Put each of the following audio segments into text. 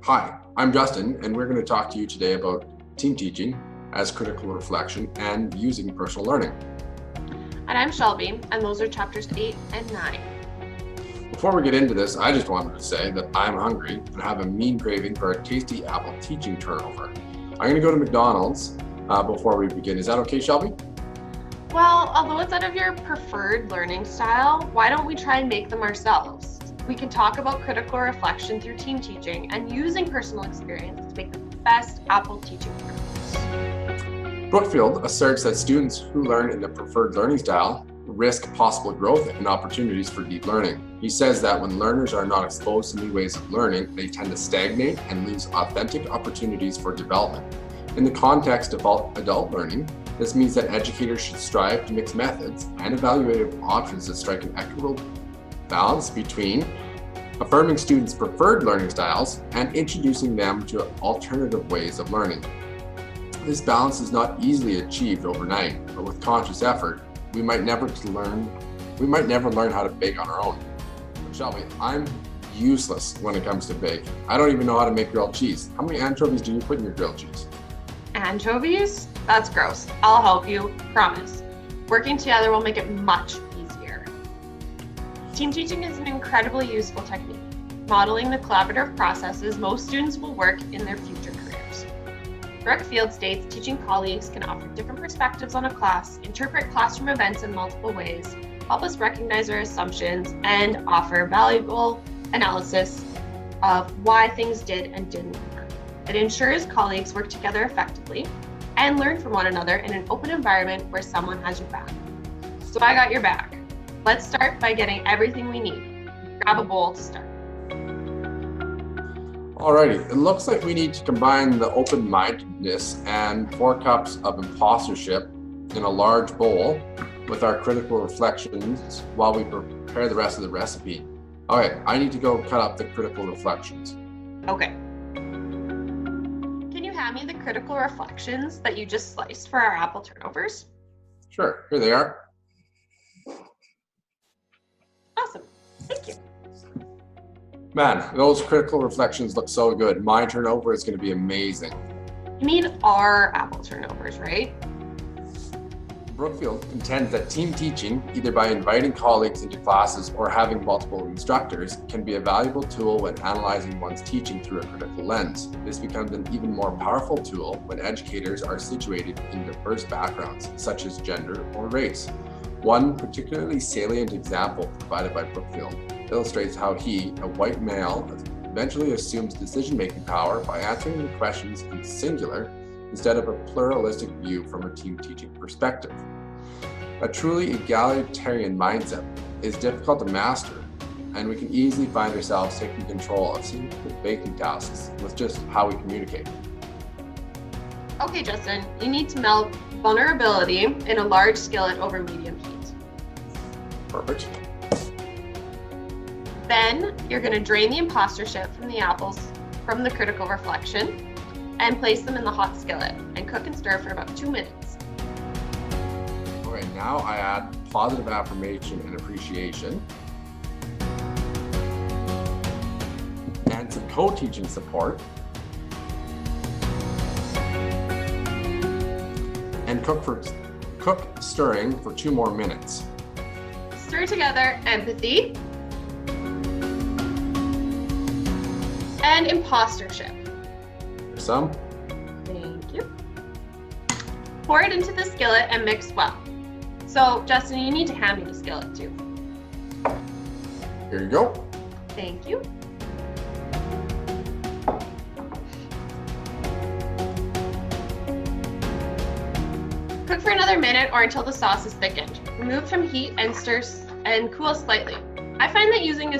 Hi, I'm Justin, and we're going to talk to you today about team teaching as critical reflection and using personal learning. And I'm Shelby, and those are chapters 8 and 9. Before we get into this, I just wanted to say that I'm hungry and have a mean craving for a tasty apple teaching turnover. I'm going to go to McDonald's before we begin. Is that okay, Shelby? Well, although it's out of your preferred learning style, why don't we try and make them ourselves? We can talk about critical reflection through team teaching and using personal experience to make the best apple teaching turnovers. Brookfield asserts that students who learn in the preferred learning style risk possible growth and opportunities for deep learning. He says that when learners are not exposed to new ways of learning, they tend to stagnate and lose authentic opportunities for development. In the context of adult learning, this means that educators should strive to mix methods and evaluative options that strike an equitable balance between affirming students' preferred learning styles and introducing them to alternative ways of learning. This balance is not easily achieved overnight, but with conscious effort, we might never learn how to bake on our own. Shelby, I'm useless when it comes to bake. I don't even know how to make grilled cheese. How many anchovies do you put in your grilled cheese? Anchovies? That's gross. I'll help you, promise. Working together will make it much easier. Team teaching is an incredibly useful technique, modeling the collaborative processes most students will work in their future careers. Brookfield states teaching colleagues can offer different perspectives on a class, interpret classroom events in multiple ways, help us recognize our assumptions, and offer valuable analysis of why things did and didn't work. It ensures colleagues work together effectively and learn from one another in an open environment where someone has your back. So I got your back. Let's start by getting everything we need. Grab a bowl to start. Alrighty, it looks like we need to combine the open-mindedness and 4 cups of impostership in a large bowl with our critical reflections while we prepare the rest of the recipe. Okay, I need to go cut up the critical reflections. Okay. Can you hand me the critical reflections that you just sliced for our apple turnovers? Sure, here they are. Awesome, thank you. Man, those critical reflections look so good. My turnover is going to be amazing. You mean our apple turnovers, right? Brookfield contends that team teaching, either by inviting colleagues into classes or having multiple instructors, can be a valuable tool when analyzing one's teaching through a critical lens. This becomes an even more powerful tool when educators are situated in diverse backgrounds, such as gender or race. One particularly salient example provided by Brookfield illustrates how he, a white male, eventually assumes decision-making power by answering the questions in singular instead of a pluralistic view from a team teaching perspective. A truly egalitarian mindset is difficult to master, and we can easily find ourselves taking control of simple baking tasks with just how we communicate. Okay, Justin, you need to melt vulnerability in a large skillet over medium heat. Perfect. Then you're going to drain the impostership from the apples from the critical reflection and place them in the hot skillet and cook and stir for about 2 minutes. Okay, now I add positive affirmation and appreciation and some co-teaching support and cook stirring for 2 more minutes. Stir together empathy and impostership. Some. Thank you. Pour it into the skillet and mix well. So, Justin, you need to hand me the skillet too. Here you go. Thank you. Cook for another minute or until the sauce is thickened. Remove from heat and stir and cool slightly. I find that using a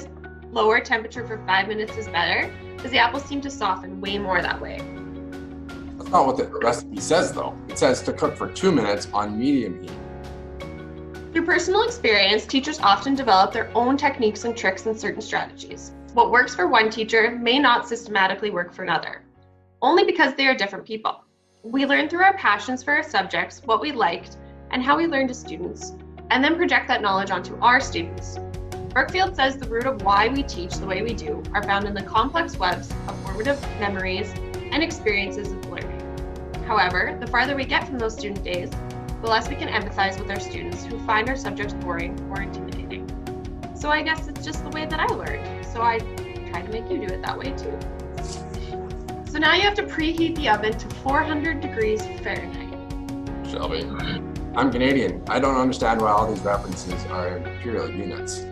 lower temperature for 5 minutes is better because the apples seem to soften way more that way. That's not what the recipe says though. It says to cook for 2 minutes on medium heat. Through personal experience, teachers often develop their own techniques and tricks and certain strategies. What works for one teacher may not systematically work for another, only because they are different people. We learn through our passions for our subjects, what we liked, and how we learned as students, and then project that knowledge onto our students. Brookfield says the root of why we teach the way we do are found in the complex webs of formative memories and experiences of learning. However, the farther we get from those student days, the less we can empathize with our students who find our subjects boring or intimidating. So I guess it's just the way that I learned. So I try to make you do it that way too. So now you have to preheat the oven to 400 degrees Fahrenheit. Shelby, I'm Canadian. I don't understand why all these references are in imperial units.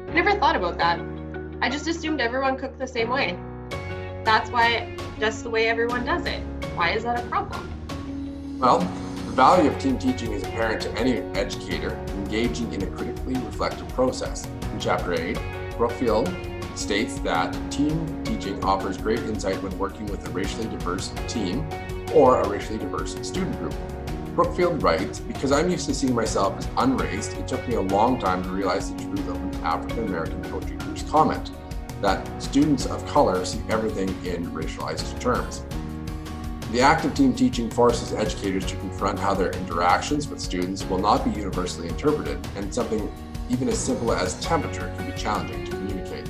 I never thought about that. I just assumed everyone cooked the same way. That's the way everyone does it. Why is that a problem? Well, the value of team teaching is apparent to any educator engaging in a critically reflective process. In Chapter 8, Brookfield states that team teaching offers great insight when working with a racially diverse team or a racially diverse student group. Brookfield writes, because I'm used to seeing myself as unraced, it took me a long time to realize the truth of an African American coaching group's comment, that students of color see everything in racialized terms. The act of team teaching forces educators to confront how their interactions with students will not be universally interpreted, and something even as simple as temperature can be challenging to communicate.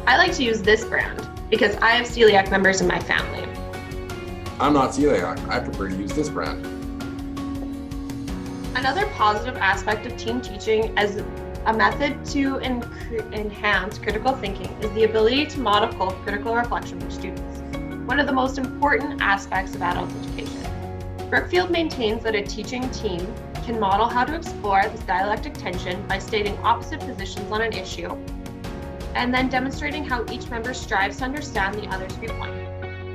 I like to use this brand because I have celiac members in my family. I'm not celiac. I prefer to use this brand. Another positive aspect of team teaching as a method to enhance critical thinking is the ability to model critical reflection for students, one of the most important aspects of adult education. Brookfield maintains that a teaching team can model how to explore this dialectic tension by stating opposite positions on an issue, and then demonstrating how each member strives to understand the other's viewpoint.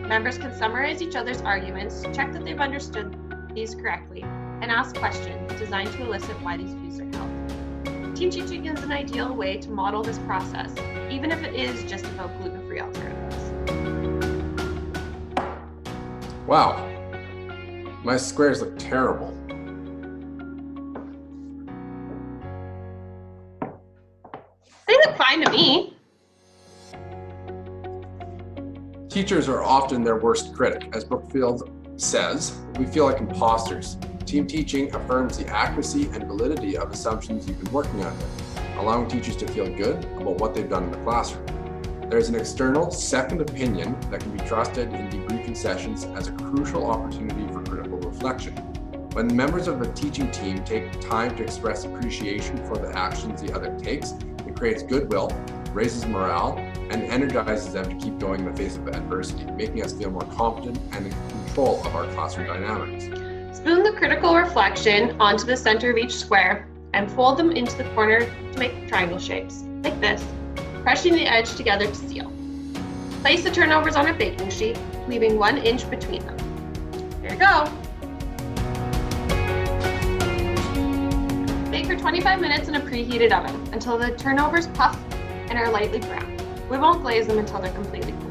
Members can summarize each other's arguments, check that they've understood these correctly, and ask questions designed to elicit why these views are held. Team teaching is an ideal way to model this process, even if it is just about gluten-free alternatives. Wow, my squares look terrible. They look fine to me. Teachers are often their worst critic. As Brookfield says, we feel like imposters. Team teaching affirms the accuracy and validity of assumptions you've been working under, allowing teachers to feel good about what they've done in the classroom. There's an external second opinion that can be trusted in debriefing sessions as a crucial opportunity for critical reflection. When members of a teaching team take time to express appreciation for the actions the other takes, it creates goodwill, raises morale, and energizes them to keep going in the face of adversity, making us feel more confident and in control of our classroom dynamics. Spoon the critical reflection onto the center of each square and fold them into the corner to make triangle shapes, like this, pressing the edge together to seal. Place the turnovers on a baking sheet, leaving 1 inch between them. Here you go. Bake for 25 minutes in a preheated oven until the turnovers puff and are lightly browned. We won't glaze them until they're completely cooled.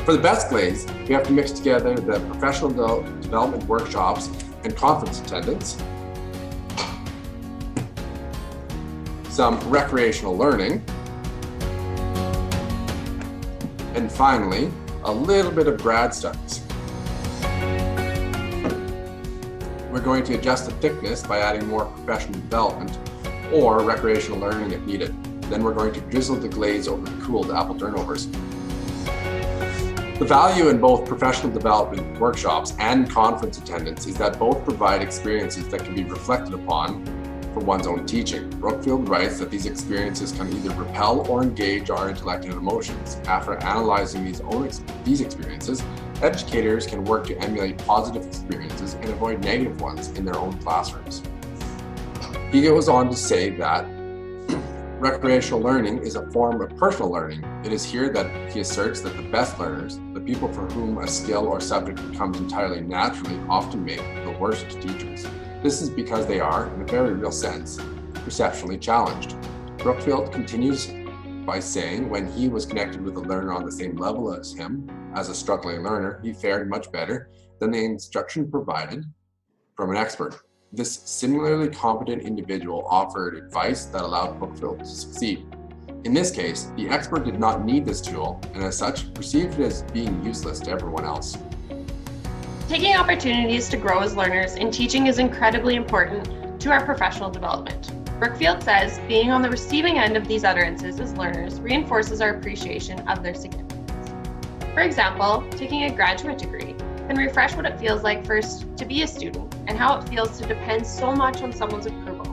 For the best glaze, we have to mix together the professional development workshops and conference attendance, some recreational learning, and finally, a little bit of grad studies. We're going to adjust the thickness by adding more professional development or recreational learning if needed. Then we're going to drizzle the glaze over the cooled apple turnovers. The value in both professional development workshops and conference attendance is that both provide experiences that can be reflected upon for one's own teaching. Brookfield writes that these experiences can either repel or engage our intellect and emotions. After analyzing these experiences, educators can work to emulate positive experiences and avoid negative ones in their own classrooms. He goes on to say that recreational learning is a form of personal learning. It is here that he asserts that the best learners, the people for whom a skill or subject becomes entirely naturally, often make the worst teachers. This is because they are, in a very real sense, perceptually challenged. Brookfield continues by saying when he was connected with a learner on the same level as him, as a struggling learner, he fared much better than the instruction provided from an expert. This similarly competent individual offered advice that allowed Brookfield to succeed. In this case, the expert did not need this tool, and as such, perceived it as being useless to everyone else. Taking opportunities to grow as learners in teaching is incredibly important to our professional development. Brookfield says being on the receiving end of these utterances as learners reinforces our appreciation of their significance. For example, taking a graduate degree can refresh what it feels like first to be a student and how it feels to depend so much on someone's approval.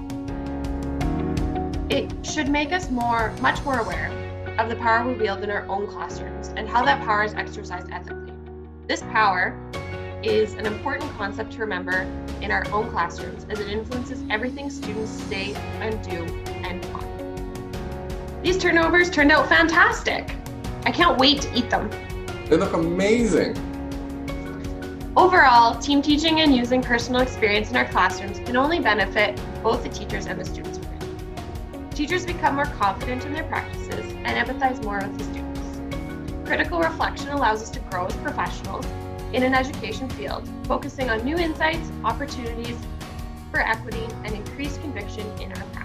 It should make us much more aware of the power we wield in our own classrooms and how that power is exercised ethically. This power is an important concept to remember in our own classrooms as it influences everything students say and do and want. These turnovers turned out fantastic. I can't wait to eat them. They look amazing. Overall, team teaching and using personal experience in our classrooms can only benefit both the teachers and the students within. Teachers become more confident in their practices and empathize more with the students. Critical reflection allows us to grow as professionals in an education field, focusing on new insights, opportunities for equity, and increased conviction in our practice.